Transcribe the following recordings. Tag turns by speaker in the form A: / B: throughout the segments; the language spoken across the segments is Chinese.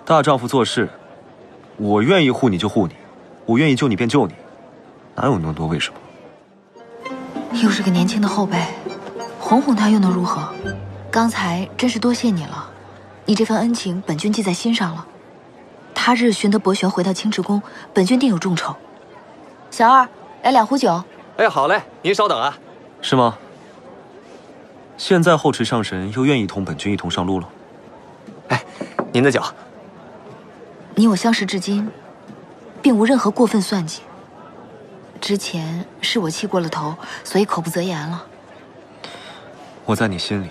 A: 大丈夫做事，我愿意护你就护你，我愿意救你便救你，哪有那么多为什么？
B: 又是个年轻的后辈，哄哄他又能如何？刚才真是多谢你了，你这份恩情，本君记在心上了。他日寻得伯玄回到青池宫，本君定有重酬。小二，来2壶酒。
C: 哎，好嘞，您稍等啊。
A: 是吗？现在后池上神又愿意同本君一同上路了。
C: 哎，您的酒。
B: 你我相识至今，并无任何过分算计。之前是我气过了头，所以口不择言了。
A: 我在你心里，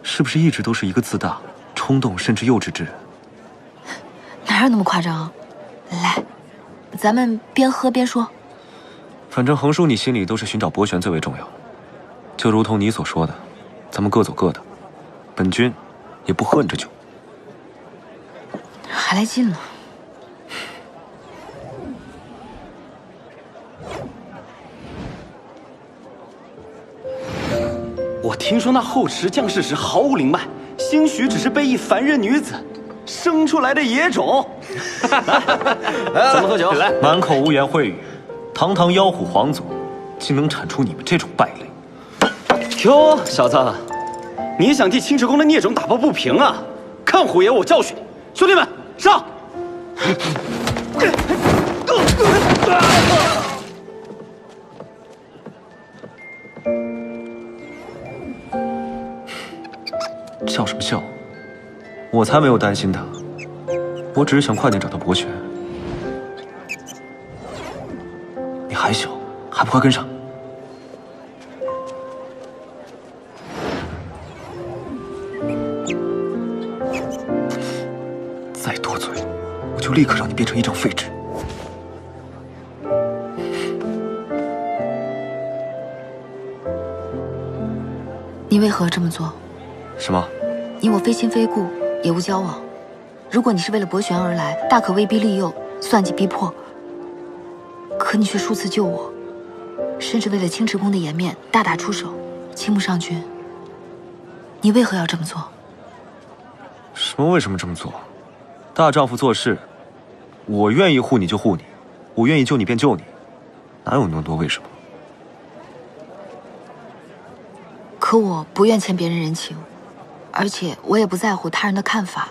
A: 是不是一直都是一个自大、冲动甚至幼稚之人？
B: 哪有那么夸张？来，咱们边喝边说。
A: 反正横叔你心里都是寻找伯玄最为重要，就如同你所说的，咱们各走各的，本君也不喝你这酒。
B: 还来劲了。
D: 我听说那后池降世时毫无灵脉，兴许只是被一凡人女子生出来的野种。
C: 咱们喝酒，来。
A: 满口污言秽语，堂堂妖虎皇族，竟能产出你们这种败类。
D: 哟，小子，你想替青池宫的孽种打抱不平啊？看虎爷我教训你！兄弟们，上！
A: 笑什么笑？我才没有担心他，我只是想快点找到伯玄。你还小，还不快跟上！再多嘴，我就立刻让你变成一张废纸。
B: 你为何这么做？
A: 什么？
B: 你我非亲非故，也无交往。如果你是为了伯玄而来，大可威逼利诱、算计逼迫。可你却数次救我，甚至为了青池宫的颜面大打出手，倾慕上君。你为何要这么做？
A: 什么？为什么这么做？大丈夫做事，我愿意护你就护你，我愿意救你便救你，哪有那么多为什么？
B: 可我不愿欠别人人情，而且我也不在乎他人的看法。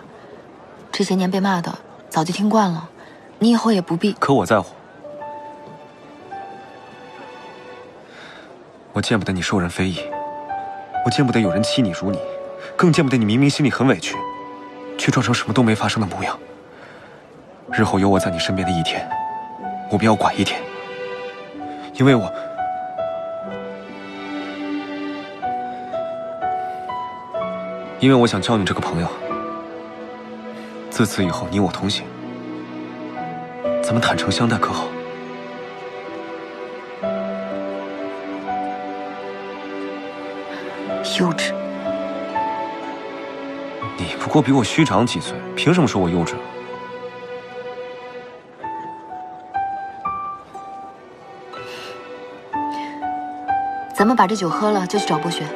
B: 这些年被骂的早就听惯了，你以后也不必。
A: 可我在乎。我见不得你受人非议，我见不得有人欺你辱你，更见不得你明明心里很委屈，却装成什么都没发生的模样。日后有我在你身边的一天，我便要管一天，因为我想交你这个朋友。自此以后，你我同行，咱们坦诚相待，可好？
B: 幼稚。
A: 你不过比我虚长几岁，凭什么说我幼稚？
B: 咱们把这酒喝了，就去找伯玄。